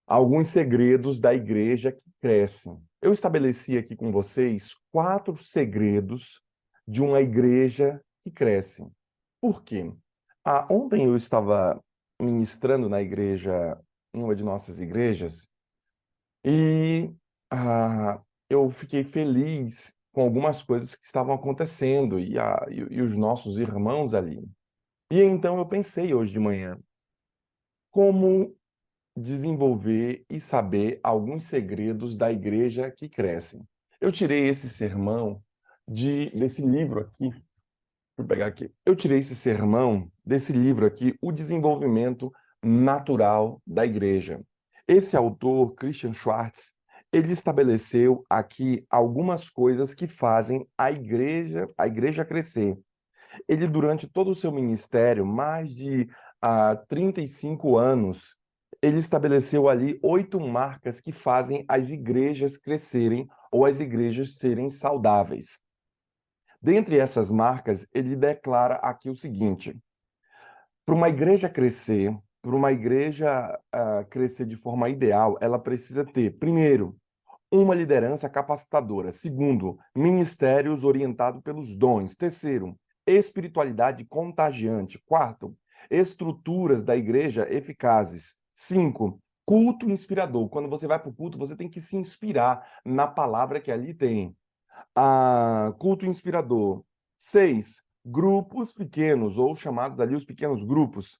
Alguns segredos da igreja que crescem. Eu estabeleci aqui com vocês 4 segredos de uma igreja que cresce. Por quê? Ontem eu estava ministrando na igreja, em uma de nossas igrejas, e eu fiquei feliz com algumas coisas que estavam acontecendo e os nossos irmãos ali. E então eu pensei hoje de manhã, como desenvolver e saber alguns segredos da igreja que crescem. Eu tirei esse sermão desse livro aqui. Vou pegar aqui. Eu tirei esse sermão desse livro aqui, O Desenvolvimento Natural da Igreja. Esse autor, Christian Schwartz, ele estabeleceu aqui algumas coisas que fazem a igreja crescer. Ele, durante todo o seu ministério, mais de 35 anos, ele estabeleceu ali 8 marcas que fazem as igrejas crescerem ou as igrejas serem saudáveis. Dentre essas marcas, ele declara aqui o seguinte: para uma igreja crescer, para uma igreja crescer de forma ideal, ela precisa ter, primeiro, uma liderança capacitadora. Segundo, ministérios orientados pelos dons. Terceiro, espiritualidade contagiante. Quarto, estruturas da igreja eficazes. Cinco, culto inspirador. Quando você vai para o culto, você tem que se inspirar na palavra que ali tem. Culto inspirador. Seis, grupos pequenos, ou chamados ali os pequenos grupos.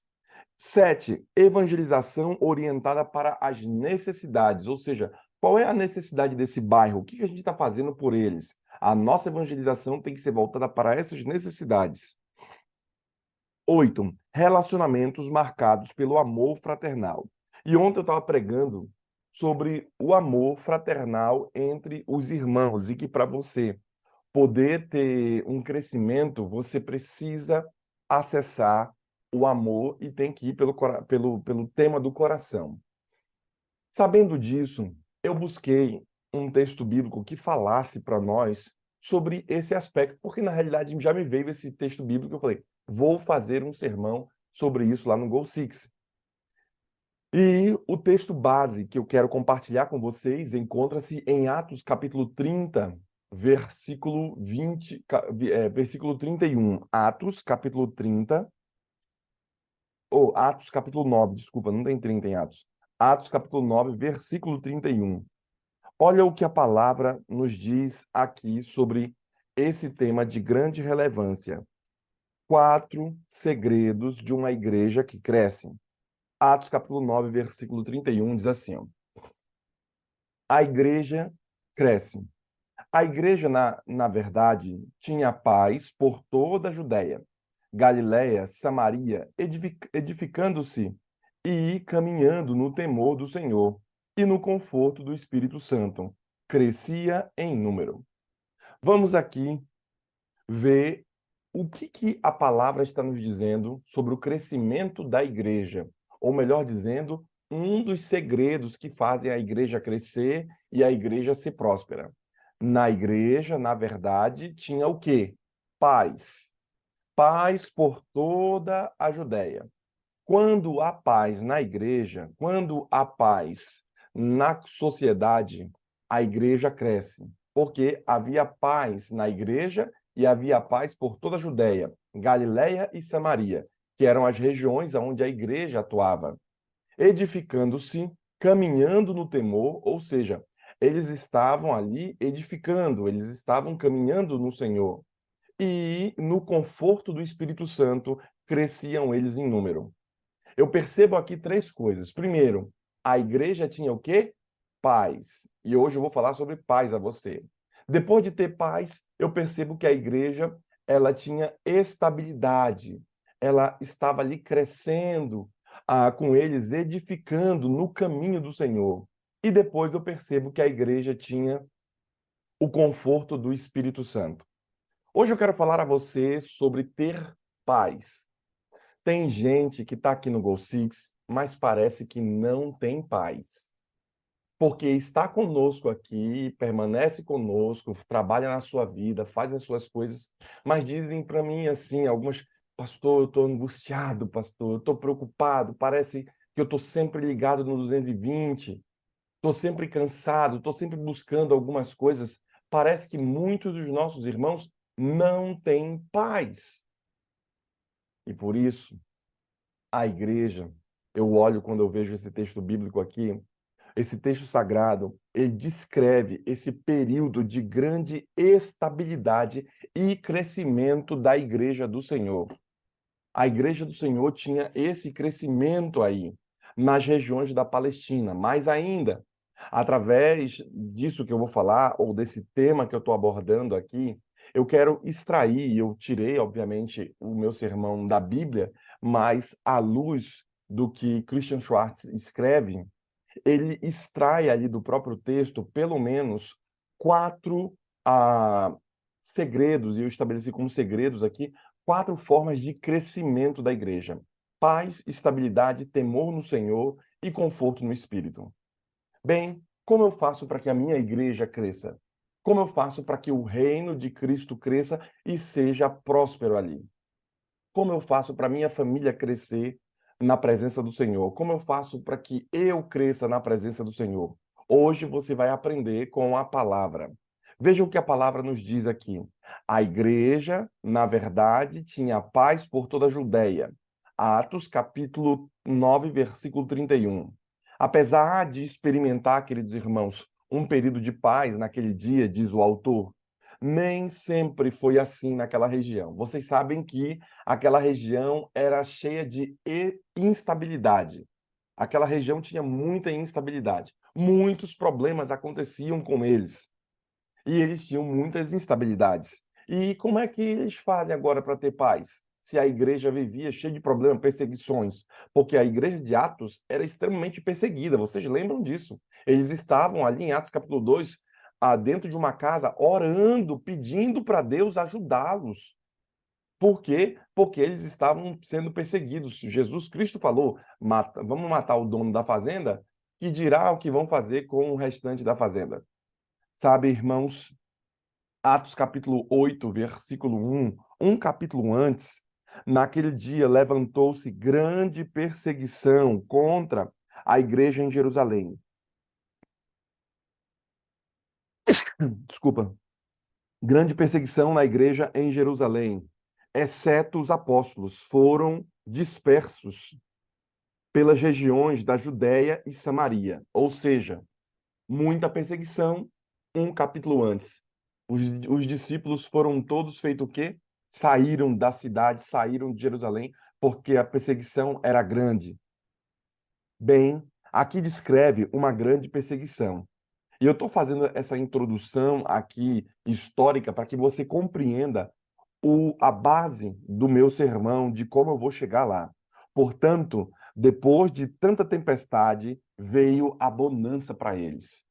7, evangelização orientada para as necessidades, ou seja, qual é a necessidade desse bairro? O que a gente está fazendo por eles? A nossa evangelização tem que ser voltada para essas necessidades. 8, relacionamentos marcados pelo amor fraternal. E ontem eu estava pregando sobre o amor fraternal entre os irmãos e que para você poder ter um crescimento, você precisa acessar o amor e tem que ir pelo tema do coração. Sabendo disso, eu busquei um texto bíblico que falasse para nós sobre esse aspecto, porque na realidade já me veio esse texto bíblico que eu falei, vou fazer um sermão sobre isso lá no Go Six. E o texto base que eu quero compartilhar com vocês encontra-se em Atos capítulo 30, versículo 31. Atos capítulo 30, ou Atos capítulo 9, desculpa, não tem 30 em Atos. Atos capítulo 9, versículo 31. Olha o que a palavra nos diz aqui sobre esse tema de grande relevância. 4 segredos de uma igreja que cresce. Atos capítulo 9, versículo 31 diz assim, ó, a igreja cresce. A igreja, na verdade, tinha paz por toda a Judéia, Galiléia, Samaria, edificando-se e caminhando no temor do Senhor e no conforto do Espírito Santo. Crescia em número. Vamos aqui ver o que a palavra está nos dizendo sobre o crescimento da igreja, ou melhor dizendo, um dos segredos que fazem a igreja crescer e a igreja ser próspera. Na igreja, na verdade, tinha o quê? Paz. Paz por toda a Judéia. Quando há paz na igreja, quando há paz na sociedade, a igreja cresce, porque havia paz na igreja e havia paz por toda a Judéia, Galiléia e Samaria, que eram as regiões onde a igreja atuava, edificando-se, caminhando no temor, ou seja, eles estavam ali edificando, eles estavam caminhando no Senhor. E no conforto do Espírito Santo, cresciam eles em número. Eu percebo aqui 3 coisas. Primeiro, a igreja tinha o quê? Paz. E hoje eu vou falar sobre paz a você. Depois de ter paz, eu percebo que a igreja, ela tinha estabilidade. Ela estava ali crescendo, com eles, edificando no caminho do Senhor. E depois eu percebo que a igreja tinha o conforto do Espírito Santo. Hoje eu quero falar a você sobre ter paz. Tem gente que está aqui no Go Six, mas parece que não tem paz. Porque está conosco aqui, permanece conosco, trabalha na sua vida, faz as suas coisas, mas dizem para mim assim, algumas, pastor, eu estou angustiado, pastor, eu estou preocupado, parece que eu estou sempre ligado no 220, estou sempre cansado, estou sempre buscando algumas coisas. Parece que muitos dos nossos irmãos não têm paz. E por isso, a igreja, eu olho quando eu vejo esse texto bíblico aqui, esse texto sagrado, ele descreve esse período de grande estabilidade e crescimento da igreja do Senhor. A igreja do Senhor tinha esse crescimento aí, nas regiões da Palestina. Mais ainda, através disso que eu vou falar, ou desse tema que eu estou abordando aqui, eu quero extrair, eu tirei, obviamente, o meu sermão da Bíblia, mas à luz do que Christian Schwartz escreve, ele extrai ali do próprio texto, pelo menos, quatro segredos, e eu estabeleci como segredos aqui, quatro formas de crescimento da igreja: paz, estabilidade, temor no Senhor e conforto no Espírito. Bem, como eu faço para que a minha igreja cresça? Como eu faço para que o reino de Cristo cresça e seja próspero ali? Como eu faço para minha família crescer na presença do Senhor? Como eu faço para que eu cresça na presença do Senhor? Hoje você vai aprender com a palavra. Veja o que a palavra nos diz aqui. A igreja, na verdade, tinha paz por toda a Judéia. Atos, capítulo 9, versículo 31. Apesar de experimentar, queridos irmãos, um período de paz naquele dia, diz o autor, nem sempre foi assim naquela região. Vocês sabem que aquela região era cheia de instabilidade. Aquela região tinha muita instabilidade. Muitos problemas aconteciam com eles. E eles tinham muitas instabilidades. E como é que eles fazem agora para ter paz? Se a igreja vivia cheia de problemas, perseguições, porque a igreja de Atos era extremamente perseguida, vocês lembram disso? Eles estavam ali em Atos capítulo 2, dentro de uma casa, orando, pedindo para Deus ajudá-los. Por quê? Porque eles estavam sendo perseguidos. Jesus Cristo falou: vamos matar o dono da fazenda, que dirá o que vão fazer com o restante da fazenda. Sabe, irmãos, Atos capítulo 8, versículo 1, um capítulo antes, naquele dia levantou-se grande perseguição contra a igreja em Jerusalém. Desculpa. Grande perseguição na igreja em Jerusalém, exceto os apóstolos, foram dispersos pelas regiões da Judéia e Samaria, ou seja, muita perseguição, um capítulo antes. Os discípulos foram todos feitos o quê? Saíram da cidade, saíram de Jerusalém, porque a perseguição era grande. Bem, aqui descreve uma grande perseguição. E eu estou fazendo essa introdução aqui histórica para que você compreenda a base do meu sermão, de como eu vou chegar lá. Portanto, depois de tanta tempestade, veio a bonança para eles.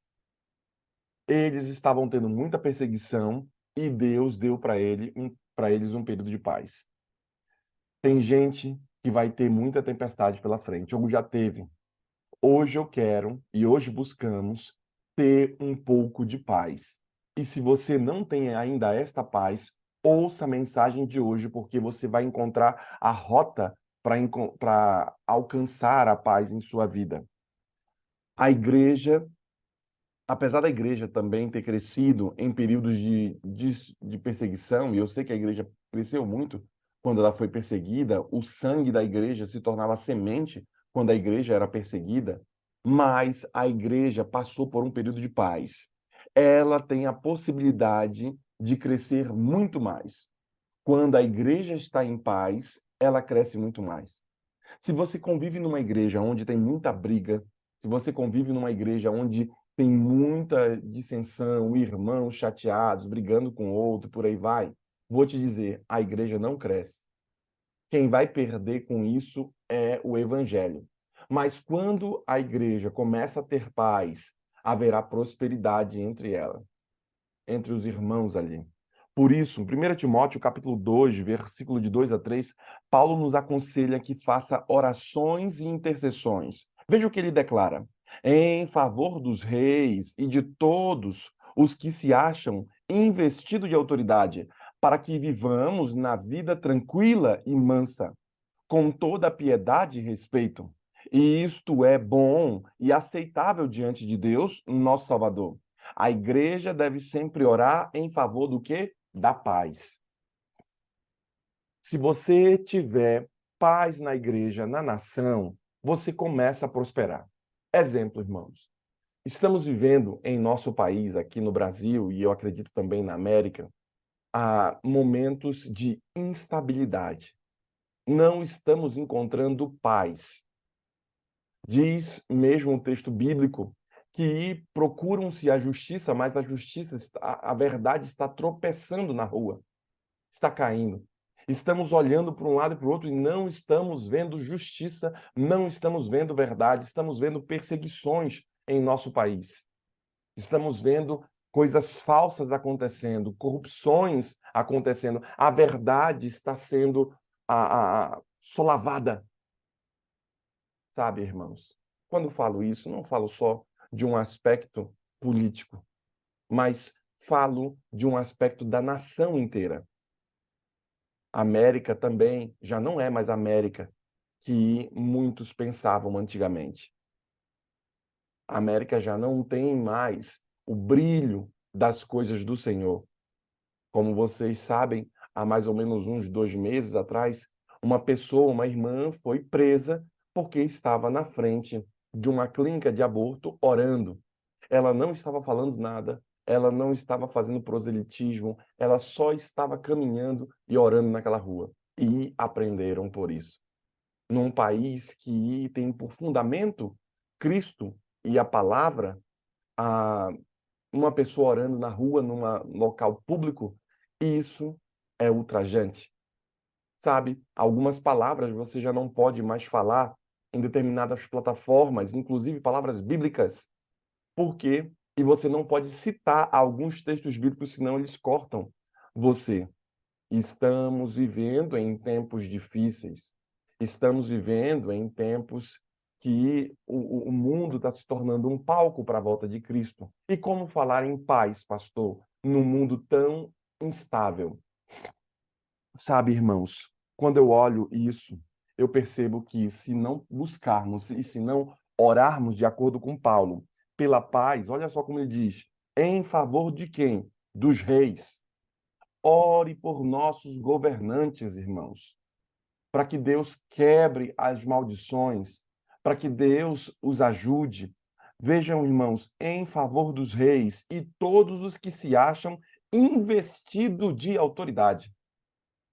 Eles estavam tendo muita perseguição e Deus deu para eles um período de paz. Tem gente que vai ter muita tempestade pela frente, ou já teve. Hoje eu quero e hoje buscamos ter um pouco de paz. E se você não tem ainda esta paz, ouça a mensagem de hoje, porque você vai encontrar a rota para alcançar a paz em sua vida. A igreja, apesar da igreja também ter crescido em períodos de perseguição, e eu sei que a igreja cresceu muito quando ela foi perseguida, o sangue da igreja se tornava semente quando a igreja era perseguida, mas a igreja passou por um período de paz. Ela tem a possibilidade de crescer muito mais. Quando a igreja está em paz, ela cresce muito mais. Se você convive numa igreja onde tem muita briga, se você convive numa igreja onde tem muita dissensão, irmãos chateados, brigando com o outro, por aí vai, vou te dizer, a igreja não cresce. Quem vai perder com isso é o evangelho. Mas quando a igreja começa a ter paz, haverá prosperidade entre ela, entre os irmãos ali. Por isso, em 1 Timóteo, capítulo 2, versículo de 2 a 3, Paulo nos aconselha que faça orações e intercessões. Veja o que ele declara: em favor dos reis e de todos os que se acham investidos de autoridade, para que vivamos na vida tranquila e mansa, com toda a piedade e respeito, E isto é bom e aceitável diante de Deus, nosso Salvador. A igreja deve sempre orar em favor do quê? Da paz. Se você tiver paz na igreja, na nação, você começa a prosperar. Exemplo, irmãos. Estamos vivendo em nosso país, aqui no Brasil, e eu acredito também na América, momentos de instabilidade. Não estamos encontrando paz. Diz mesmo o texto bíblico que procuram-se a justiça, mas a justiça, a verdade está tropeçando na rua, está caindo. Estamos olhando para um lado e para o outro e não estamos vendo justiça, não estamos vendo verdade, estamos vendo perseguições em nosso país. Estamos vendo coisas falsas acontecendo, corrupções acontecendo. A verdade está sendo solavada. Sabe, irmãos? Quando falo isso, não falo só de um aspecto político, mas falo de um aspecto da nação inteira. A América também já não é mais a América que muitos pensavam antigamente. A América já não tem mais o brilho das coisas do Senhor. Como vocês sabem, há mais ou menos uns 2 meses atrás, uma pessoa, uma irmã, foi presa porque estava na frente de uma clínica de aborto orando. Ela não estava falando nada, ela não estava fazendo proselitismo, ela só estava caminhando e orando naquela rua. E aprenderam por isso. Num país que tem por fundamento Cristo e a palavra, a uma pessoa orando na rua, num local público, isso é ultrajante. Sabe? Algumas palavras você já não pode mais falar em determinadas plataformas, inclusive palavras bíblicas. Por quê? E você não pode citar alguns textos bíblicos, senão eles cortam você. Estamos vivendo em tempos difíceis. Estamos vivendo em tempos que o mundo está se tornando um palco para a volta de Cristo. E como falar em paz, pastor, num mundo tão instável? Sabe, irmãos, quando eu olho isso, eu percebo que se não buscarmos e se não orarmos de acordo com Paulo pela paz, olha só como ele diz, em favor de quem? Dos reis. Ore por nossos governantes, irmãos, para que Deus quebre as maldições, para que Deus os ajude. Vejam, irmãos, em favor dos reis e todos os que se acham investidos de autoridade.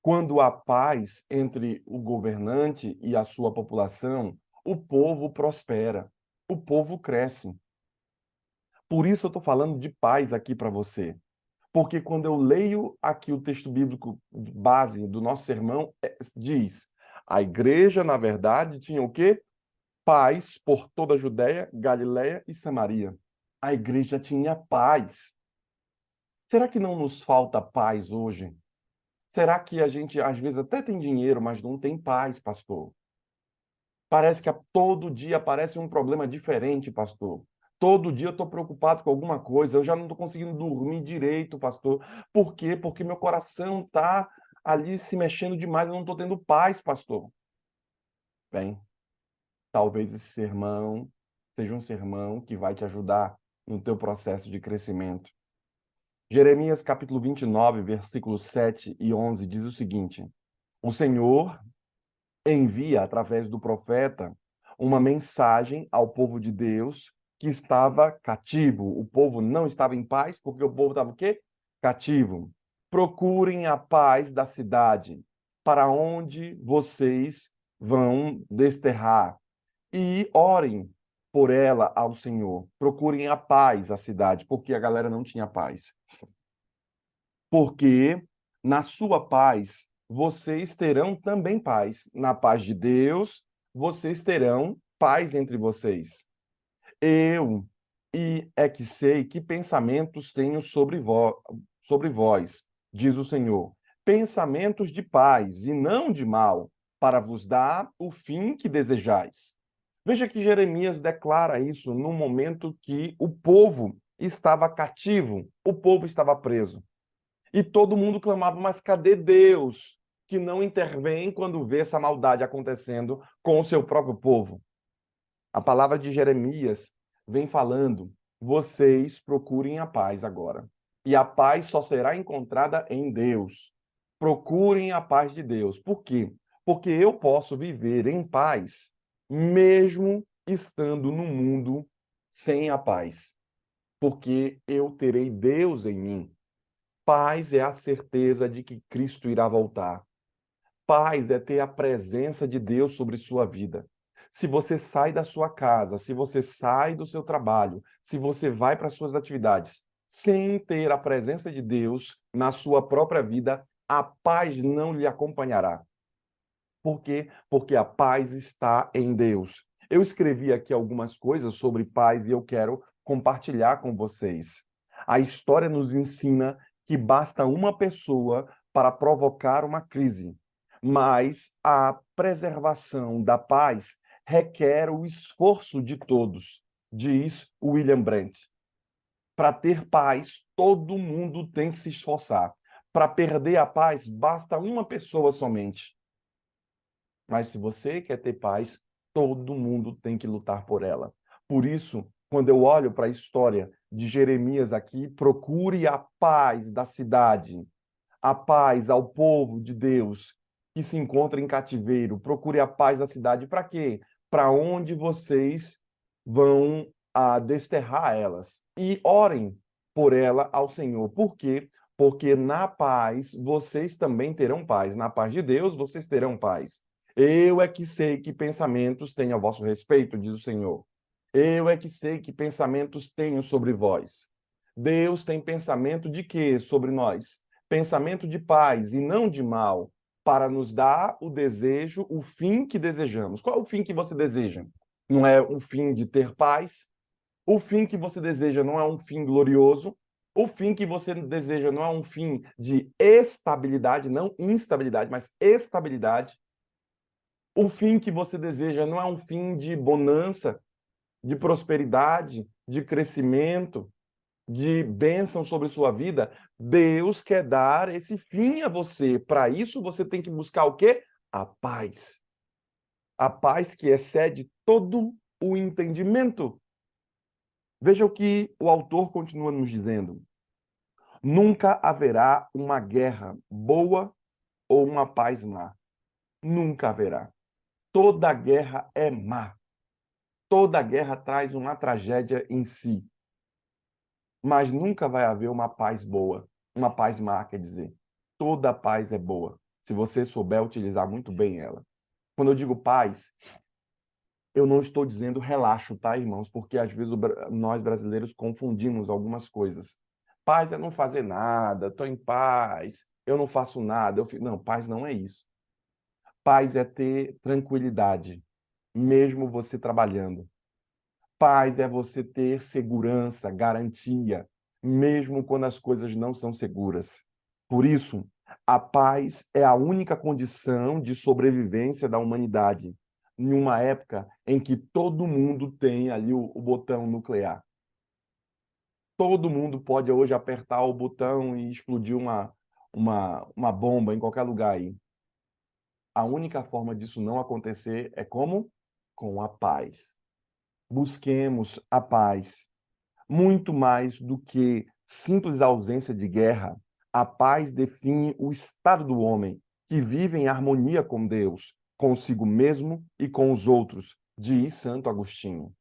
Quando há paz entre o governante e a sua população, o povo prospera, o povo cresce. Por isso eu estou falando de paz aqui para você. Porque quando eu leio aqui o texto bíblico base do nosso sermão, diz: a igreja, na verdade, tinha o quê? Paz por toda a Judéia, Galiléia e Samaria. A igreja tinha paz. Será que não nos falta paz hoje? Será que a gente, às vezes, até tem dinheiro, mas não tem paz, pastor? Parece que todo dia aparece um problema diferente, pastor. Todo dia eu estou preocupado com alguma coisa, eu já não estou conseguindo dormir direito, pastor. Por quê? Porque meu coração está ali se mexendo demais, eu não estou tendo paz, pastor. Bem, talvez esse sermão seja um sermão que vai te ajudar no teu processo de crescimento. Jeremias capítulo 29, versículos 7 e 11 diz o seguinte: o Senhor envia, através do profeta, uma mensagem ao povo de Deus que estava cativo. O povo não estava em paz, porque o povo estava o quê? Cativo. Procurem a paz da cidade, para onde vocês vão desterrar, e orem por ela ao Senhor. Procurem a paz à cidade, porque a galera não tinha paz. Porque na sua paz vocês terão também paz. Na paz de Deus, vocês terão paz entre vocês. Eu é que sei que pensamentos tenho sobre vós, diz o Senhor. Pensamentos de paz e não de mal, para vos dar o fim que desejais. Veja que Jeremias declara isso no momento que o povo estava cativo, o povo estava preso. E todo mundo clamava, mas cadê Deus que não intervém quando vê essa maldade acontecendo com o seu próprio povo? A palavra de Jeremias vem falando: vocês procurem a paz agora. E a paz só será encontrada em Deus. Procurem a paz de Deus. Por quê? Porque eu posso viver em paz, mesmo estando no mundo sem a paz. Porque eu terei Deus em mim. Paz é a certeza de que Cristo irá voltar. Paz é ter a presença de Deus sobre sua vida. Se você sai da sua casa, se você sai do seu trabalho, se você vai para suas atividades, sem ter a presença de Deus na sua própria vida, a paz não lhe acompanhará. Por quê? Porque a paz está em Deus. Eu escrevi aqui algumas coisas sobre paz e eu quero compartilhar com vocês. A história nos ensina que basta uma pessoa para provocar uma crise, mas a preservação da paz requer o esforço de todos, diz William Brandt. Para ter paz, todo mundo tem que se esforçar. Para perder a paz, basta uma pessoa somente. Mas se você quer ter paz, todo mundo tem que lutar por ela. Por isso, quando eu olho para a história de Jeremias aqui, procure a paz da cidade, a paz ao povo de Deus que se encontra em cativeiro. Procure a paz da cidade. Para quê? Para onde vocês vão desterrar elas. E orem por ela ao Senhor. Por quê? Porque na paz vocês também terão paz. Na paz de Deus vocês terão paz. Eu é que sei que pensamentos tenho a vosso respeito, diz o Senhor. Eu é que sei que pensamentos tenho sobre vós. Deus tem pensamento de quê sobre nós? Pensamento de paz e não de mal, para nos dar o desejo, o fim que desejamos. Qual é o fim que você deseja? Não é um fim de ter paz? O fim que você deseja não é um fim glorioso? O fim que você deseja não é um fim de estabilidade, não instabilidade, mas estabilidade? O fim que você deseja não é um fim de bonança, de prosperidade, de crescimento, de bênção sobre sua vida? Deus quer dar esse fim a você. Para isso, você tem que buscar o quê? A paz. A paz que excede todo o entendimento. Veja o que o autor continua nos dizendo. Nunca haverá uma guerra boa ou uma paz má. Nunca haverá. Toda guerra é má. Toda guerra traz uma tragédia em si. Mas nunca vai haver uma paz boa. Uma paz má, quer dizer. Toda paz é boa, se você souber utilizar muito bem ela. Quando eu digo paz, eu não estou dizendo relaxo, tá, irmãos? Porque às vezes nós brasileiros confundimos algumas coisas. Paz é não fazer nada, estou em paz, eu não faço nada. Não, paz não é isso. Paz é ter tranquilidade, mesmo você trabalhando. Paz é você ter segurança, garantia, mesmo quando as coisas não são seguras. Por isso, a paz é a única condição de sobrevivência da humanidade, em uma época em que todo mundo tem ali o botão nuclear. Todo mundo pode hoje apertar o botão e explodir uma bomba em qualquer lugar aí. A única forma disso não acontecer é como? Com a paz. Busquemos a paz. Muito mais do que simples ausência de guerra, a paz define o estado do homem, que vive em harmonia com Deus, consigo mesmo e com os outros, diz Santo Agostinho.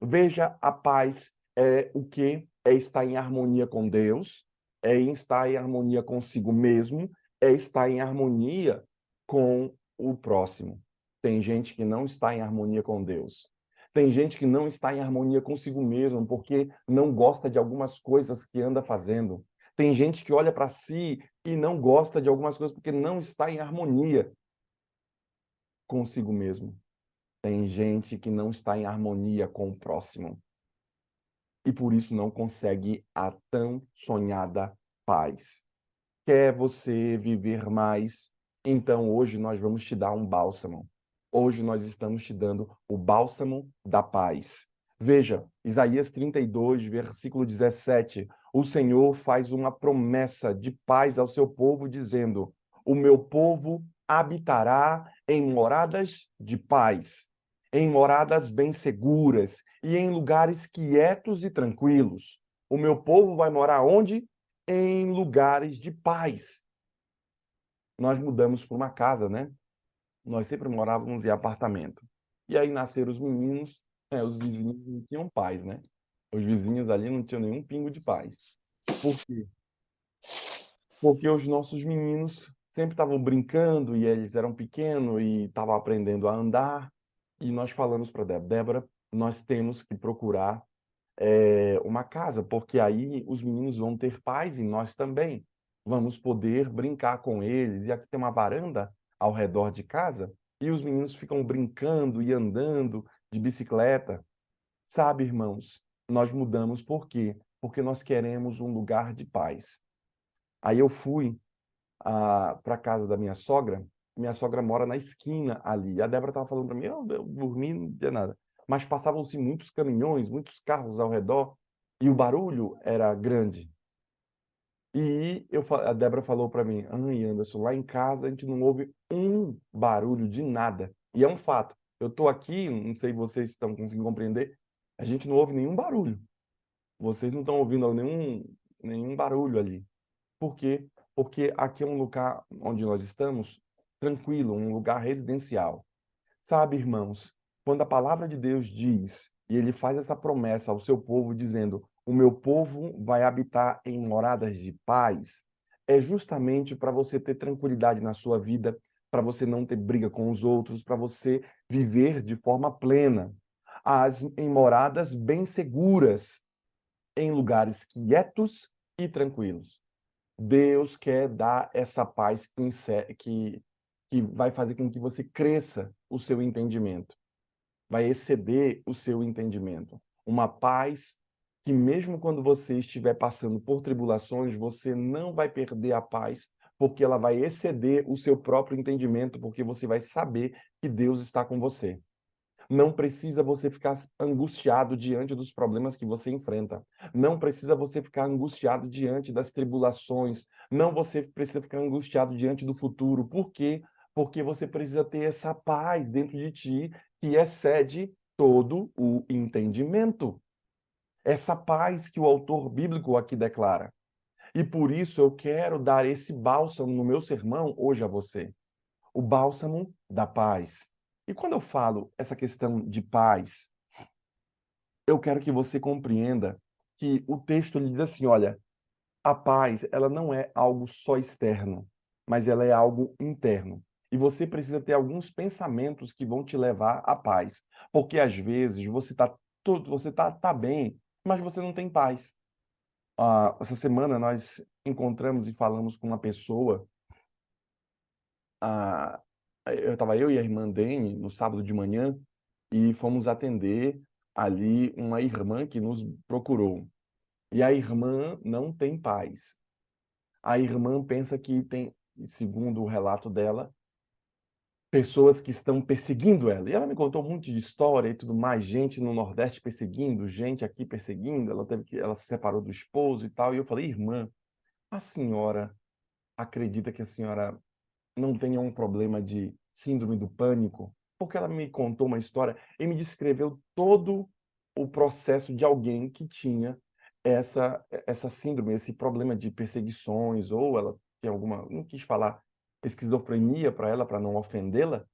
Veja, a paz é o que? É estar em harmonia com Deus, é estar em harmonia consigo mesmo, é estar em harmonia com o próximo. Tem gente que não está em harmonia com Deus. Tem gente que não está em harmonia consigo mesmo porque não gosta de algumas coisas que anda fazendo. Tem gente que olha para si e não gosta de algumas coisas porque não está em harmonia consigo mesmo. Tem gente que não está em harmonia com o próximo e por isso não consegue a tão sonhada paz. Quer você viver mais? Então hoje nós vamos te dar um bálsamo. Hoje nós estamos te dando o bálsamo da paz. Veja, Isaías 32, versículo 17. O Senhor faz uma promessa de paz ao seu povo, dizendo: o meu povo habitará em moradas de paz. em moradas bem seguras e em lugares quietos e tranquilos. O meu povo vai morar onde? Em lugares de paz. Nós mudamos para uma casa, né? Nós sempre morávamos em apartamento. E aí nasceram os meninos, os vizinhos não tinham paz, né? Os vizinhos ali não tinham nenhum pingo de paz. Por quê? Porque os nossos meninos sempre estavam brincando e eles eram pequenos e estavam aprendendo a andar. E nós falamos para Débora, Débora, nós temos que procurar uma casa, porque aí os meninos vão ter paz e nós também. Vamos poder brincar com eles. E aqui tem uma varanda ao redor de casa e os meninos ficam brincando e andando de bicicleta. Sabe, irmãos, nós mudamos por quê? Porque nós queremos um lugar de paz. Aí eu fui para a casa da minha sogra mora na esquina ali. A Débora estava falando para mim, eu dormi, não tinha nada. Mas passavam-se muitos caminhões, muitos carros ao redor, e o barulho era grande. E a Débora falou para mim, ai, Anderson, lá em casa a gente não ouve um barulho de nada. E é um fato. Eu estou aqui, não sei se vocês estão conseguindo compreender, a gente não ouve nenhum barulho. Vocês não estão ouvindo nenhum barulho ali. Por quê? Porque aqui é um lugar onde nós estamos tranquilo, um lugar residencial. Sabe, irmãos, quando a palavra de Deus diz, e ele faz essa promessa ao seu povo, dizendo: O meu povo vai habitar em moradas de paz, é justamente para você ter tranquilidade na sua vida, para você não ter briga com os outros, para você viver de forma plena. Em moradas bem seguras, em lugares quietos e tranquilos. Deus quer dar essa paz que vai fazer com que você cresça o seu entendimento, vai exceder o seu entendimento. Uma paz que, mesmo quando você estiver passando por tribulações, você não vai perder a paz, porque ela vai exceder o seu próprio entendimento, porque você vai saber que Deus está com você. Não precisa você ficar angustiado diante dos problemas que você enfrenta. Não precisa você ficar angustiado diante das tribulações. Não você precisa ficar angustiado diante do futuro. Por quê? Porque você precisa ter essa paz dentro de ti que excede todo o entendimento. Essa paz que o autor bíblico aqui declara. E por isso eu quero dar esse bálsamo no meu sermão hoje a você. O bálsamo da paz. E quando eu falo essa questão de paz, eu quero que você compreenda que o texto lhe diz assim, olha, a paz, ela não é algo só externo, mas ela é algo interno. E você precisa ter alguns pensamentos que vão te levar à paz, porque às vezes você tá bem, mas você não tem paz. Essa semana nós encontramos e falamos com uma pessoa, ah, eu e a irmã Dene no sábado de manhã e fomos atender ali uma irmã que nos procurou. E a irmã não tem paz. A irmã pensa que tem, segundo o relato dela, pessoas que estão perseguindo ela. E ela me contou um monte de história e tudo mais, gente no Nordeste perseguindo, gente aqui perseguindo, ela se separou do esposo e tal. E eu falei, irmã, a senhora acredita que a senhora não tenha um problema de síndrome do pânico? Porque ela me contou uma história e me descreveu todo o processo de alguém que tinha essa síndrome, esse problema de perseguições, ou ela tem alguma, não quis falar esquizofrenia para ela, para não ofendê-la.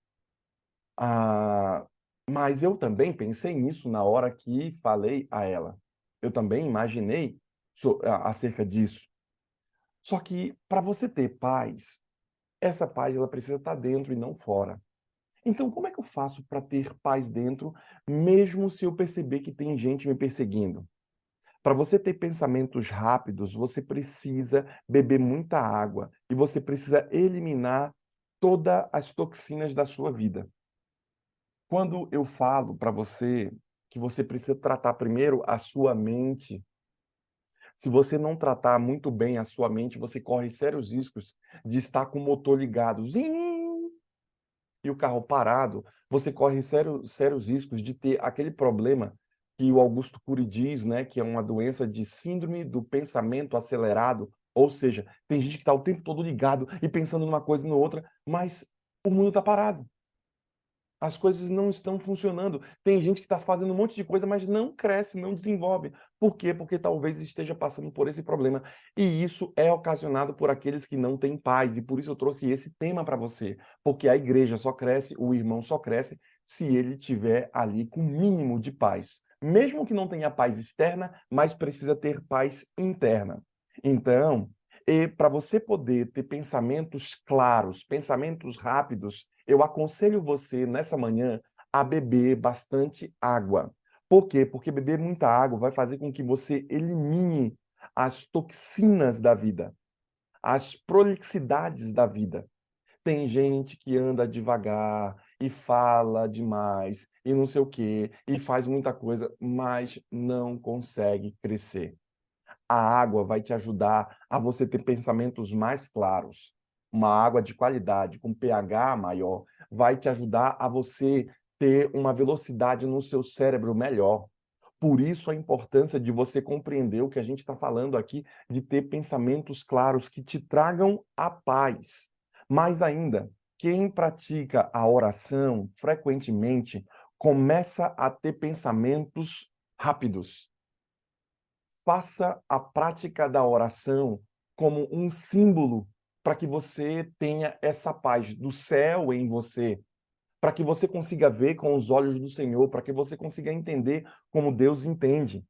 Ah, mas eu também pensei nisso na hora que falei a ela. Eu também imaginei acerca disso. Só que para você ter paz, essa paz ela precisa estar dentro e não fora. Então, como é que eu faço para ter paz dentro, mesmo se eu perceber que tem gente me perseguindo? Para você ter pensamentos rápidos, você precisa beber muita água e você precisa eliminar todas as toxinas da sua vida. Quando eu falo para você que você precisa tratar primeiro a sua mente, se você não tratar muito bem a sua mente, você corre sérios riscos de estar com o motor ligado. Zim! E o carro parado, você corre sérios riscos de ter aquele problema que o Augusto Cury diz, né, que é uma doença de síndrome do pensamento acelerado, ou seja, tem gente que está o tempo todo ligado e pensando numa coisa e na outra, mas o mundo está parado. As coisas não estão funcionando. Tem gente que está fazendo um monte de coisa, mas não cresce, não desenvolve. Por quê? Porque talvez esteja passando por esse problema. E isso é ocasionado por aqueles que não têm paz. E por isso eu trouxe esse tema para você. Porque a igreja só cresce, o irmão só cresce, se ele tiver ali com o mínimo de paz. Mesmo que não tenha paz externa, mas precisa ter paz interna. Então, para você poder ter pensamentos claros, pensamentos rápidos, eu aconselho você, nessa manhã, a beber bastante água. Por quê? Porque beber muita água vai fazer com que você elimine as toxinas da vida, as prolixidades da vida. Tem gente que anda devagar e fala demais e não sei o quê, e faz muita coisa, mas não consegue crescer. A água vai te ajudar a você ter pensamentos mais claros. Uma água de qualidade, com pH maior, vai te ajudar a você ter uma velocidade no seu cérebro melhor. Por isso a importância de você compreender o que a gente está falando aqui, de ter pensamentos claros que te tragam a paz. Mais ainda, quem pratica a oração frequentemente começa a ter pensamentos rápidos. Faça a prática da oração como um símbolo para que você tenha essa paz do céu em você, para que você consiga ver com os olhos do Senhor, para que você consiga entender como Deus entende.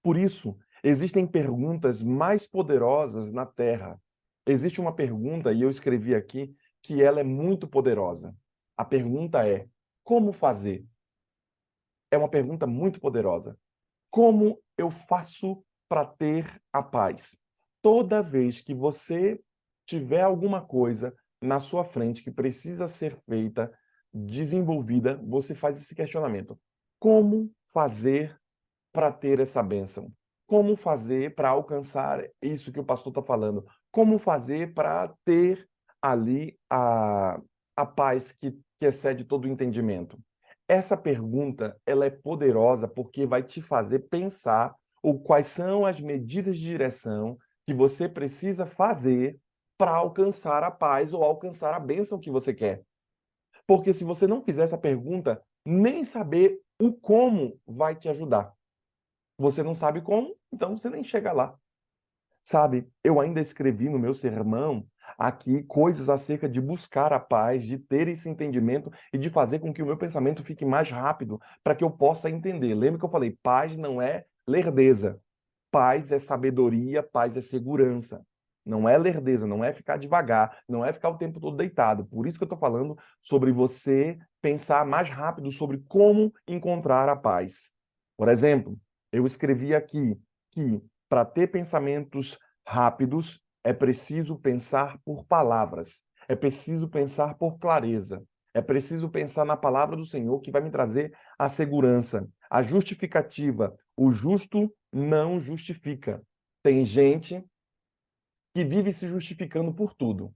Por isso, existem perguntas mais poderosas na Terra. Existe uma pergunta, e eu escrevi aqui, que ela é muito poderosa. A pergunta é: como fazer? É uma pergunta muito poderosa. Como eu faço para ter a paz? Toda vez que você tiver alguma coisa na sua frente que precisa ser feita, desenvolvida, você faz esse questionamento: como fazer para ter essa bênção? Como fazer para alcançar isso que o pastor está falando? Como fazer para ter ali a paz que excede todo o entendimento? Essa pergunta ela é poderosa porque vai te fazer pensar quais são as medidas de direção que você precisa fazer para alcançar a paz ou alcançar a bênção que você quer. Porque se você não fizer essa pergunta, nem saber o como vai te ajudar. Você não sabe como, então você nem chega lá. Sabe, eu ainda escrevi no meu sermão aqui coisas acerca de buscar a paz, de ter esse entendimento e de fazer com que o meu pensamento fique mais rápido, para que eu possa entender. Lembra que eu falei, paz não é lerdeza. Paz é sabedoria, paz é segurança. Não é lerdeza, não é ficar devagar, não é ficar o tempo todo deitado. Por isso que eu estou falando sobre você pensar mais rápido sobre como encontrar a paz. Por exemplo, eu escrevi aqui que para ter pensamentos rápidos é preciso pensar por palavras, é preciso pensar por clareza, é preciso pensar na palavra do Senhor que vai me trazer a segurança, a justificativa. O justo não justifica. Tem gente que vive se justificando por tudo.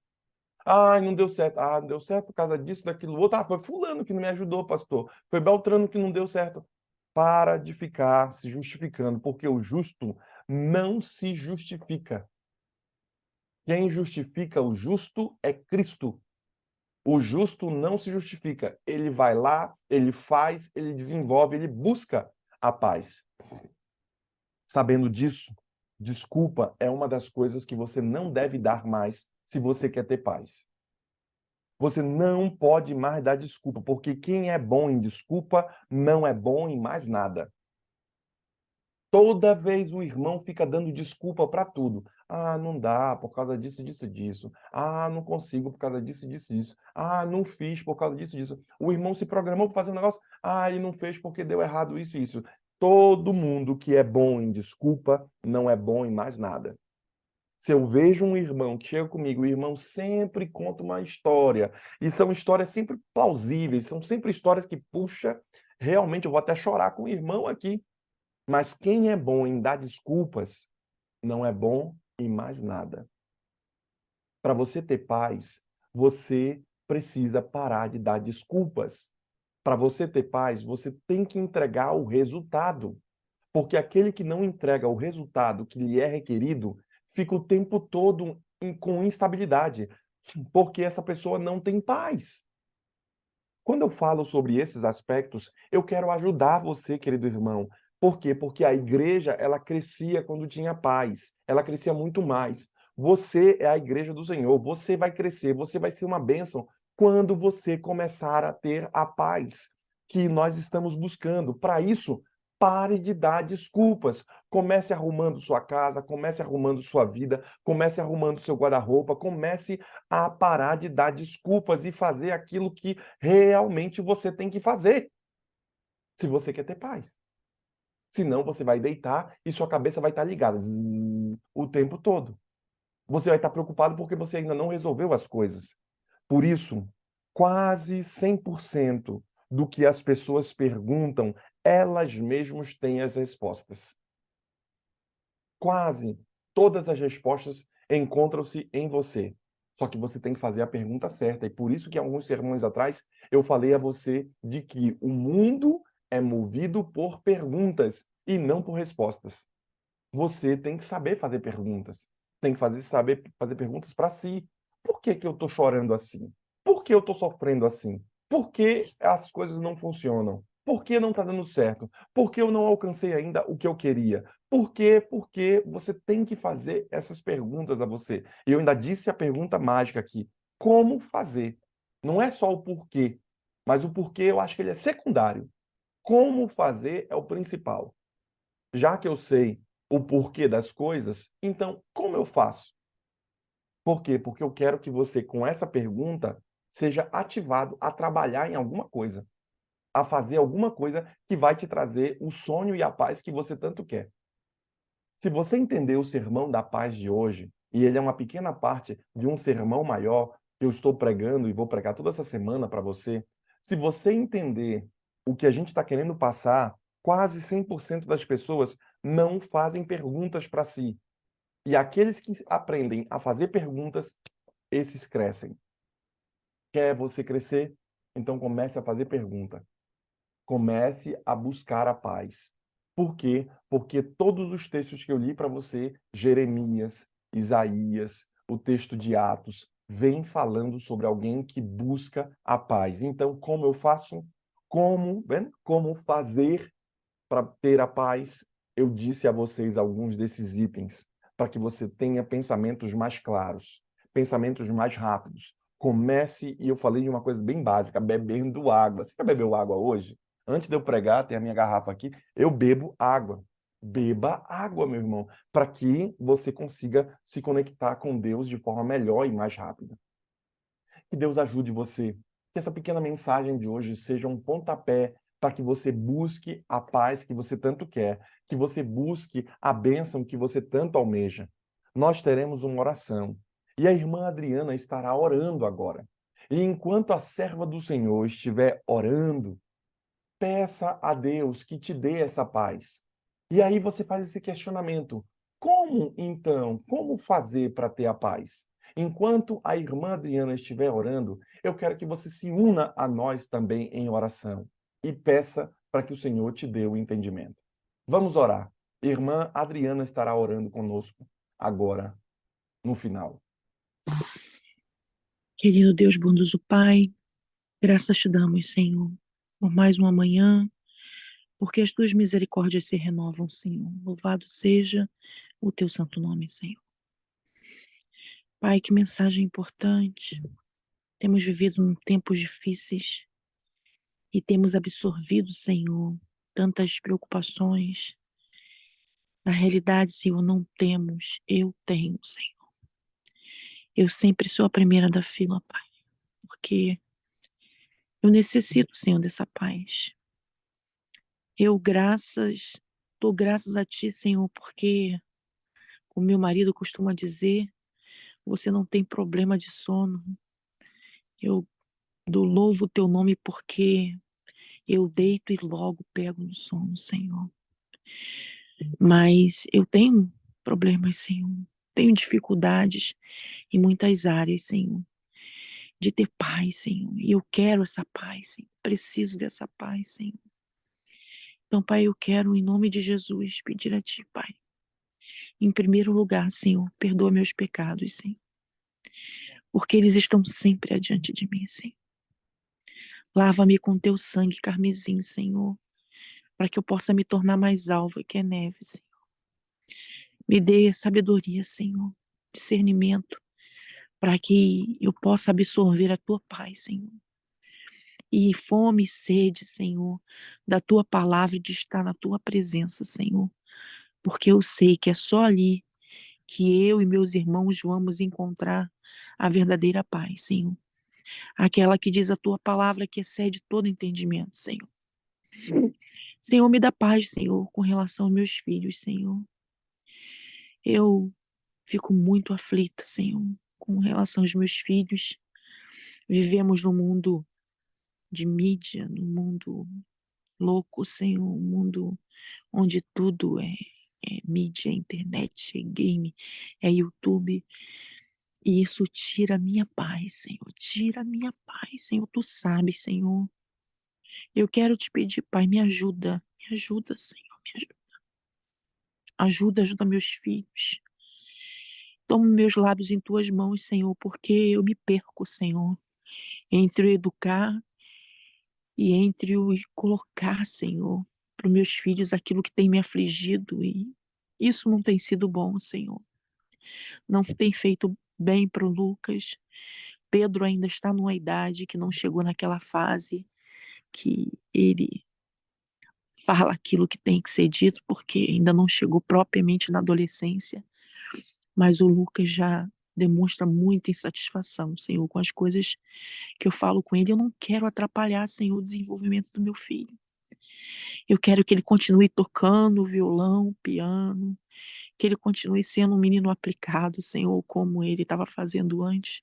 Ah, não deu certo. Ah, não deu certo por causa disso, daquilo outro. Ah, foi fulano que não me ajudou, pastor. Foi Beltrano que não deu certo. Para de ficar se justificando, porque o justo não se justifica. Quem justifica o justo é Cristo. O justo não se justifica. Ele vai lá, ele faz, ele desenvolve, ele busca a paz. Sabendo disso, desculpa é uma das coisas que você não deve dar mais se você quer ter paz. Você não pode mais dar desculpa, porque quem é bom em desculpa não é bom em mais nada. Toda vez o irmão fica dando desculpa para tudo. Ah, não dá por causa disso, disso, disso. Ah, não consigo por causa disso, disso, disso. Ah, não fiz por causa disso, disso. O irmão se programou para fazer um negócio. Ah, ele não fez porque deu errado isso e isso. Todo mundo que é bom em desculpa não é bom em mais nada. Se eu vejo um irmão que chega comigo, o irmão sempre conta uma história, e são histórias sempre plausíveis, são sempre histórias que, puxa, realmente eu vou até chorar com o irmão aqui. Mas quem é bom em dar desculpas não é bom em mais nada. Para você ter paz, você precisa parar de dar desculpas. Para você ter paz, você tem que entregar o resultado. Porque aquele que não entrega o resultado que lhe é requerido fica o tempo todo com instabilidade. Porque essa pessoa não tem paz. Quando eu falo sobre esses aspectos, eu quero ajudar você, querido irmão. Por quê? Porque a igreja, ela crescia quando tinha paz. Ela crescia muito mais. Você é a igreja do Senhor. Você vai crescer, você vai ser uma bênção quando você começar a ter a paz que nós estamos buscando. Para isso, pare de dar desculpas. Comece arrumando sua casa, comece arrumando sua vida, comece arrumando seu guarda-roupa, comece a parar de dar desculpas e fazer aquilo que realmente você tem que fazer, se você quer ter paz. Senão você vai deitar e sua cabeça vai estar ligada o tempo todo. Você vai estar preocupado porque você ainda não resolveu as coisas. Por isso, quase 100% do que as pessoas perguntam, elas mesmas têm as respostas. Quase todas as respostas encontram-se em você. Só que você tem que fazer a pergunta certa. E por isso que alguns sermões atrás eu falei a você de que o mundo é movido por perguntas e não por respostas. Você tem que saber fazer perguntas. Tem que saber fazer perguntas para si. Por que que eu estou chorando assim? Por que eu estou sofrendo assim? Por que as coisas não funcionam? Por que não está dando certo? Por que eu não alcancei ainda o que eu queria? Por quê? Porque você tem que fazer essas perguntas a você. E eu ainda disse a pergunta mágica aqui. Como fazer? Não é só o porquê, mas o porquê eu acho que ele é secundário. Como fazer é o principal. Já que eu sei o porquê das coisas, então como eu faço? Por quê? Porque eu quero que você, com essa pergunta, seja ativado a trabalhar em alguma coisa, a fazer alguma coisa que vai te trazer o sonho e a paz que você tanto quer. Se você entender o sermão da paz de hoje, e ele é uma pequena parte de um sermão maior que eu estou pregando e vou pregar toda essa semana para você, se você entender o que a gente está querendo passar, quase 100% das pessoas não fazem perguntas para si. E aqueles que aprendem a fazer perguntas, esses crescem. Quer você crescer? Então comece a fazer pergunta. Comece a buscar a paz. Por quê? Porque todos os textos que eu li para você, Jeremias, Isaías, o texto de Atos, vem falando sobre alguém que busca a paz. Então, como eu faço? Como fazer para ter a paz? Eu disse a vocês alguns desses itens, para que você tenha pensamentos mais claros, pensamentos mais rápidos. Comece, e eu falei de uma coisa bem básica, bebendo água. Você já bebeu água hoje? Antes de eu pregar, tem a minha garrafa aqui, eu bebo água. Beba água, meu irmão, para que você consiga se conectar com Deus de forma melhor e mais rápida. Que Deus ajude você. Que essa pequena mensagem de hoje seja um pontapé para que você busque a paz que você tanto quer, que você busque a bênção que você tanto almeja. Nós teremos uma oração e a irmã Adriana estará orando agora. E enquanto a serva do Senhor estiver orando, peça a Deus que te dê essa paz. E aí você faz esse questionamento: como então? Como fazer para ter a paz? Enquanto a irmã Adriana estiver orando, eu quero que você se una a nós também em oração e peça para que o Senhor te dê o entendimento. Vamos orar. Irmã Adriana estará orando conosco agora, no final. Querido Deus bondoso Pai, graças te damos, Senhor, por mais uma manhã, porque as tuas misericórdias se renovam, Senhor. Louvado seja o teu santo nome, Senhor. Pai, que mensagem importante. Temos vivido tempos difíceis e temos absorvido, Senhor, tantas preocupações. Na realidade, Senhor, não temos, eu tenho, Senhor. Eu sempre sou a primeira da fila, Pai, porque eu necessito, Senhor, dessa paz. Dou graças a Ti, Senhor, porque, como meu marido costuma dizer, você não tem problema de sono. Eu louvo o Teu nome porque eu deito e logo pego no sono, Senhor. Mas eu tenho problemas, Senhor. Tenho dificuldades em muitas áreas, Senhor, de ter paz, Senhor. E eu quero essa paz, Senhor. Preciso dessa paz, Senhor. Então, Pai, eu quero, em nome de Jesus, pedir a Ti, Pai. Em primeiro lugar, Senhor, perdoa meus pecados, Senhor, porque eles estão sempre adiante de mim, Senhor. Lava-me com teu sangue carmesim, Senhor, para que eu possa me tornar mais alva que a neve, Senhor. Me dê sabedoria, Senhor, discernimento, para que eu possa absorver a tua paz, Senhor. E fome e sede, Senhor, da tua palavra e de estar na tua presença, Senhor. Porque eu sei que é só ali que eu e meus irmãos vamos encontrar a verdadeira paz, Senhor. Aquela que diz a tua palavra que excede todo entendimento, Senhor. Senhor, me dá paz, Senhor, com relação aos meus filhos, Senhor. Eu fico muito aflita, Senhor, com relação aos meus filhos. Vivemos num mundo de mídia, num mundo louco, Senhor, um mundo onde tudo é mídia, é internet, é game, é YouTube. E isso tira a minha paz, Senhor. Tira a minha paz, Senhor. Tu sabes, Senhor. Eu quero te pedir, Pai, me ajuda. Me ajuda, Senhor. Me ajuda. Ajuda, ajuda meus filhos. Toma meus lábios em tuas mãos, Senhor, porque eu me perco, Senhor, entre o educar e entre o colocar, Senhor, para os meus filhos aquilo que tem me afligido. E isso não tem sido bom, Senhor. Não tem feito bem para o Lucas. Pedro ainda está numa idade que não chegou naquela fase que ele fala aquilo que tem que ser dito, porque ainda não chegou propriamente na adolescência. Mas o Lucas já demonstra muita insatisfação, Senhor, com as coisas que eu falo com ele. Eu não quero atrapalhar, Senhor, o desenvolvimento do meu filho. Eu quero que ele continue tocando violão, piano, que ele continue sendo um menino aplicado, Senhor, como ele estava fazendo antes.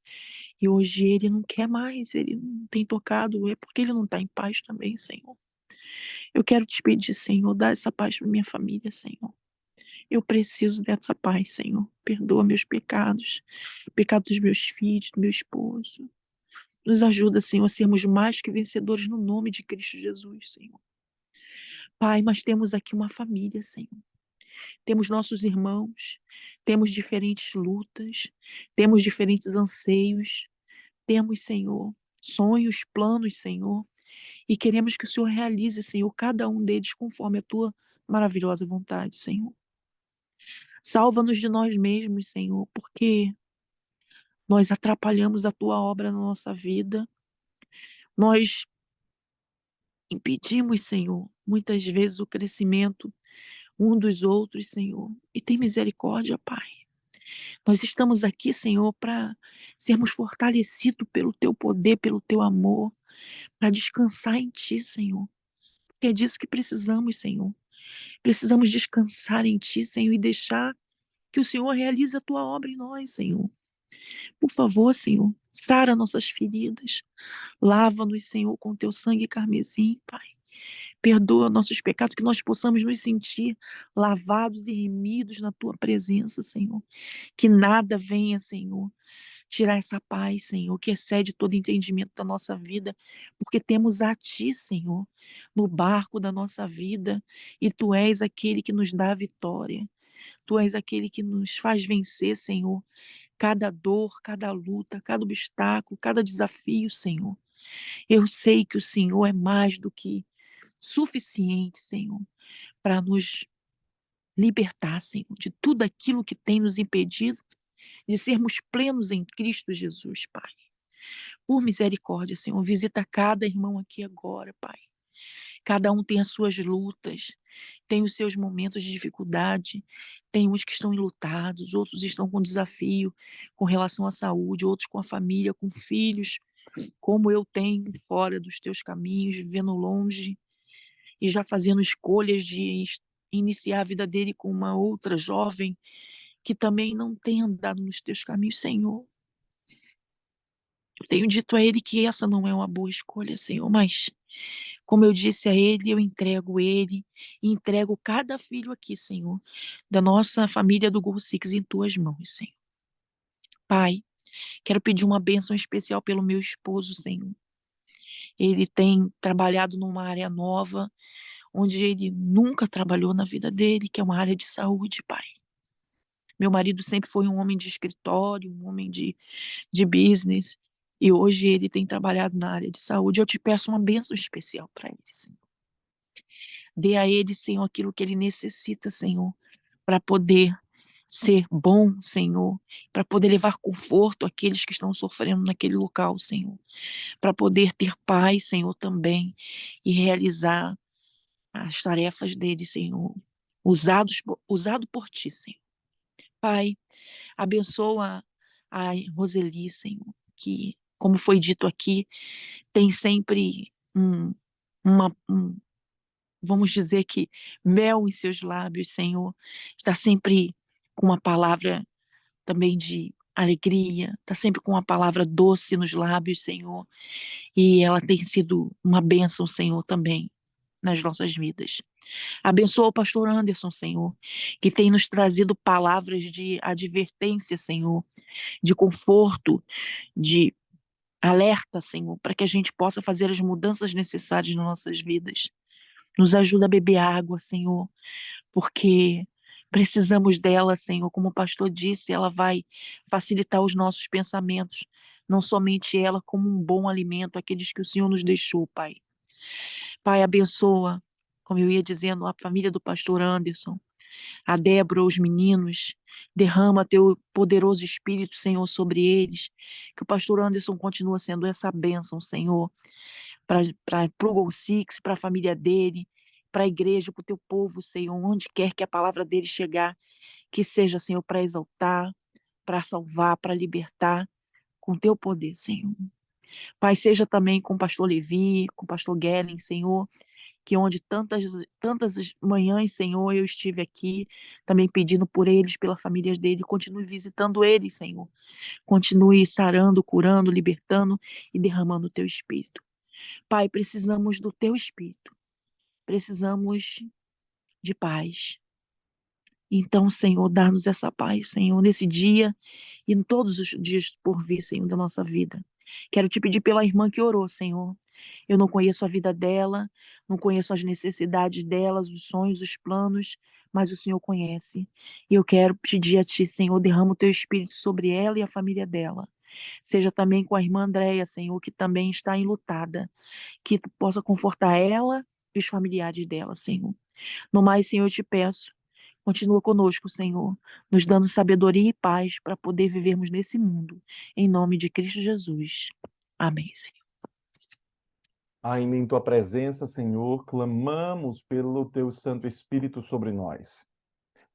E hoje ele não quer mais, ele não tem tocado, é porque ele não está em paz também, Senhor. Eu quero te pedir, Senhor, dá essa paz para minha família, Senhor. Eu preciso dessa paz, Senhor. Perdoa meus pecados, pecado dos meus filhos, do meu esposo. Nos ajuda, Senhor, a sermos mais que vencedores no nome de Cristo Jesus, Senhor. Pai, mas temos aqui uma família, Senhor. Temos nossos irmãos, temos diferentes lutas, temos diferentes anseios, temos, Senhor, sonhos, planos, Senhor, e queremos que o Senhor realize, Senhor, cada um deles conforme a tua maravilhosa vontade, Senhor. Salva-nos de nós mesmos, Senhor, porque nós atrapalhamos a tua obra na nossa vida. Nós impedimos, Senhor, muitas vezes o crescimento um dos outros, Senhor. E tem misericórdia, Pai. Nós estamos aqui, Senhor, para sermos fortalecidos pelo teu poder, pelo teu amor, para descansar em ti, Senhor. Porque é disso que precisamos, Senhor. Precisamos descansar em ti, Senhor, e deixar que o Senhor realize a tua obra em nós, Senhor. Por favor, Senhor, sara nossas feridas. Lava-nos, Senhor, com teu sangue carmesim, Pai. Perdoa nossos pecados, que nós possamos nos sentir lavados e remidos na tua presença, Senhor. Que nada venha, Senhor, tirar essa paz, Senhor, que excede todo entendimento da nossa vida, porque temos a Ti, Senhor, no barco da nossa vida, e Tu és aquele que nos dá a vitória. Tu és aquele que nos faz vencer, Senhor, cada dor, cada luta, cada obstáculo, cada desafio, Senhor. Eu sei que o Senhor é mais do que suficiente, Senhor, para nos libertar, Senhor, de tudo aquilo que tem nos impedido de sermos plenos em Cristo Jesus, Pai. Por misericórdia, Senhor, visita cada irmão aqui agora, Pai. Cada um tem as suas lutas, tem os seus momentos de dificuldade, tem uns que estão enlutados, outros estão com desafio com relação à saúde, outros com a família, com filhos, como eu tenho, fora dos teus caminhos, vivendo longe e já fazendo escolhas de iniciar a vida dele com uma outra jovem que também não tem andado nos teus caminhos, Senhor. Eu tenho dito a ele que essa não é uma boa escolha, Senhor, mas como eu disse a ele, eu entrego ele e entrego cada filho aqui, Senhor, da nossa família do Gol Six em tuas mãos, Senhor. Pai, quero pedir uma bênção especial pelo meu esposo, Senhor. Ele tem trabalhado numa área nova, onde ele nunca trabalhou na vida dele, que é uma área de saúde, Pai. Meu marido sempre foi um homem de escritório, um homem de business, E hoje ele tem trabalhado na área de saúde. Eu te peço uma bênção especial para ele, Senhor. Dê a ele, Senhor, aquilo que ele necessita, Senhor, para poder ser bom, Senhor, para poder levar conforto àqueles que estão sofrendo naquele local, Senhor, para poder ter paz, Senhor, também, e realizar as tarefas dele, Senhor, usado por ti, Senhor. Pai, abençoa a Roseli, Senhor, que, como foi dito aqui, tem sempre vamos dizer que mel em seus lábios, Senhor, está sempre com uma palavra também de alegria, está sempre com uma palavra doce nos lábios, Senhor, e ela tem sido uma bênção, Senhor, também nas nossas vidas. Abençoa o pastor Anderson, Senhor, que tem nos trazido palavras de advertência, Senhor, de conforto, de alerta, Senhor, para que a gente possa fazer as mudanças necessárias nas nossas vidas. Nos ajuda a beber água, Senhor, porque precisamos dela, Senhor. Como o pastor disse, ela vai facilitar os nossos pensamentos. Não somente ela, como um bom alimento, aqueles que o Senhor nos deixou, Pai. Pai, abençoa, como eu ia dizendo, a família do pastor Anderson, a Débora, os meninos. Derrama teu poderoso Espírito, Senhor, sobre eles. Que o pastor Anderson continue sendo essa bênção, Senhor, para o Gol Six, para a família dele, para a igreja, para o teu povo, Senhor, onde quer que a palavra dele chegar, que seja, Senhor, para exaltar, para salvar, para libertar, com teu poder, Senhor. Pai, seja também com o pastor Levi, com o pastor Guellen, Senhor, que onde tantas manhãs, Senhor, eu estive aqui, também pedindo por eles, pelas famílias dele, continue visitando eles, Senhor. Continue sarando, curando, libertando e derramando o teu espírito. Pai, precisamos do teu espírito. Precisamos de paz. Então, Senhor, dá-nos essa paz, Senhor, nesse dia e em todos os dias por vir, Senhor, da nossa vida. Quero te pedir pela irmã que orou, Senhor. Eu não conheço a vida dela, não conheço as necessidades delas, os sonhos, os planos, mas o Senhor conhece. E eu quero pedir a Ti, Senhor, derrama o Teu Espírito sobre ela e a família dela. Seja também com a irmã Andréia, Senhor, que também está enlutada. Que Tu possa confortar ela e os familiares dela, Senhor. No mais, Senhor, eu te peço, continua conosco, Senhor, nos dando sabedoria e paz para poder vivermos nesse mundo. Em nome de Cristo Jesus. Amém, Senhor. Ainda em tua presença, Senhor, clamamos pelo teu Santo Espírito sobre nós.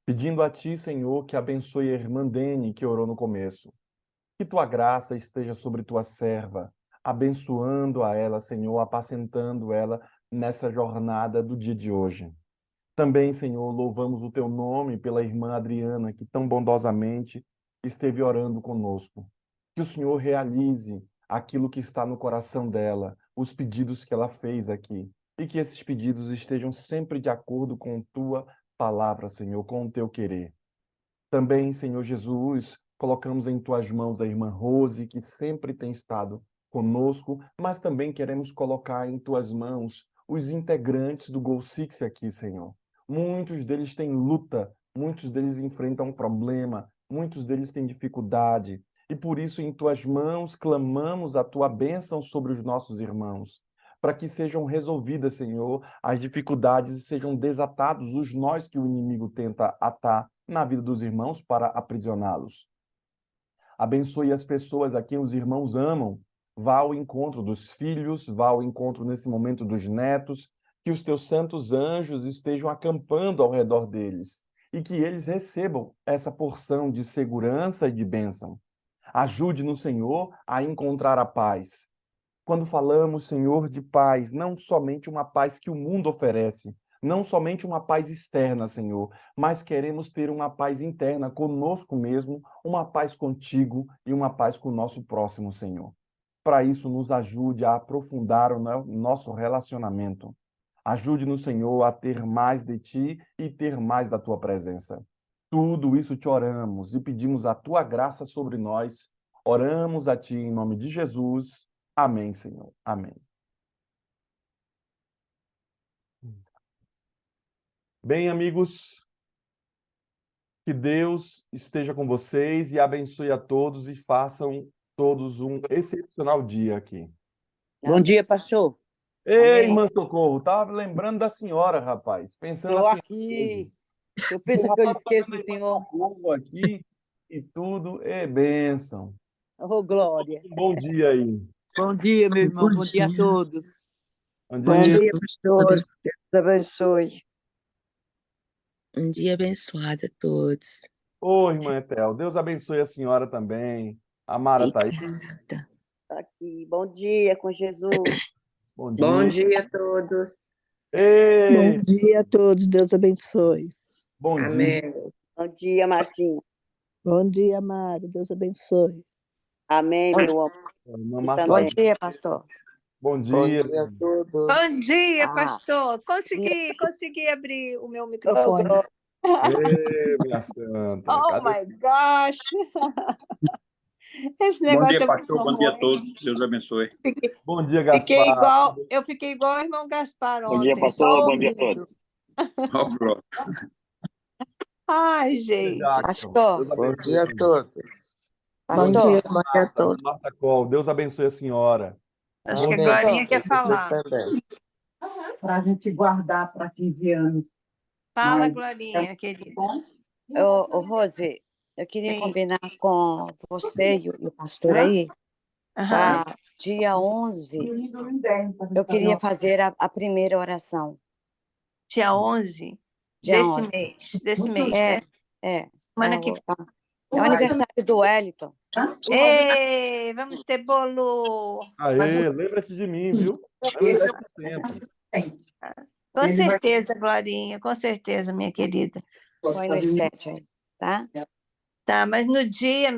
Pedindo a ti, Senhor, que abençoe a irmã Dene, que orou no começo. Que tua graça esteja sobre tua serva, abençoando a ela, Senhor, apacentando ela nessa jornada do dia de hoje. Também, Senhor, louvamos o teu nome pela irmã Adriana, que tão bondosamente esteve orando conosco. Que o Senhor realize aquilo que está no coração dela, os pedidos que ela fez aqui, e que esses pedidos estejam sempre de acordo com tua palavra, Senhor, com o teu querer. Também, Senhor Jesus, colocamos em tuas mãos a irmã Rose, que sempre tem estado conosco, mas também queremos colocar em tuas mãos os integrantes do Gol Six aqui, Senhor. Muitos deles têm luta, muitos deles enfrentam um problema, muitos deles têm dificuldade, e por isso em tuas mãos clamamos a tua bênção sobre os nossos irmãos, para que sejam resolvidas, Senhor, as dificuldades e sejam desatados os nós que o inimigo tenta atar na vida dos irmãos para aprisioná-los. Abençoe as pessoas a quem os irmãos amam. Vá ao encontro dos filhos, vá ao encontro nesse momento dos netos, que os teus santos anjos estejam acampando ao redor deles e que eles recebam essa porção de segurança e de bênção. Ajude no Senhor a encontrar a paz. Quando falamos, Senhor, de paz, não somente uma paz que o mundo oferece, não somente uma paz externa, Senhor, mas queremos ter uma paz interna conosco mesmo, uma paz contigo e uma paz com o nosso próximo, Senhor. Para isso, nos ajude a aprofundar o nosso relacionamento. Ajude-nos, Senhor, a ter mais de ti e ter mais da tua presença. Tudo isso te oramos e pedimos a tua graça sobre nós. Oramos a ti em nome de Jesus. Amém, Senhor. Amém. Bem, amigos, que Deus esteja com vocês e abençoe a todos e façam todos um excepcional dia aqui. Bom dia, pastor. Ei, Amém. irmã Socorro, tava lembrando da senhora, rapaz. Pensando Estou assim, aqui. Eu o penso que eu rapaz esqueço fazendo o a irmã senhor. Socorro aqui e tudo é bênção. Oh, glória. Um bom dia aí. Bom dia, meu irmão. Bom Bom dia a dia. todos. Bom Bom dia. dia, pastor. Deus abençoe. Um dia abençoado a todos. Ô, irmã Etel, Deus abençoe a senhora também. A Mara tá aí. Obrigada. Aqui. Bom dia com Jesus. Bom Bom dia. dia a todos. Ei, Bom dia a todos, Deus abençoe. bom dia. Amém. Bom dia, Martinha. Bom dia, Mário, Deus abençoe. Amém, meu amor. Irmã E Marta, também. Bom dia, pastor. bom Bom dia. dia a todos. Bom dia, Ah, pastor. Consegui abrir o meu Oh, microfone. glória. Ei, minha santa. Oh Cadê? my gosh! Esse Bom negócio dia, é muito pastor. Bom dia a ruim. todos. Deus abençoe. Bom dia, Fiquei Gaspar. eu fiquei igual o irmão Gaspar Bom dia, ontem, pastor. só Bom dia a ouvindo. todos. Ó, glória. Ai, gente. Jackson. pastor. Deus Bom abençoe. dia a todos. Bom Pastor. dia a Marta, todos. Marta Col, Deus abençoe a senhora. Acho que a Amém. Glorinha quer Vocês falar. também. Para a gente guardar para 15 anos. Fala, Mas- Glorinha, querida. Ô, Rose, eu queria Sim. combinar com você e o pastor aí. Aham. Para dia 11, eu queria fazer a primeira oração. Dia 11 Dia desse 11. mês. Desse mês, É, né? é. Semana que É o aniversário do Wellington. Ei, vamos ter bolo. Aê, lembra-te de mim, viu? Lembra-te sempre. Com certeza, Glorinha, com certeza, minha querida. Põe no sketch aí, tá? Tá, mas no dia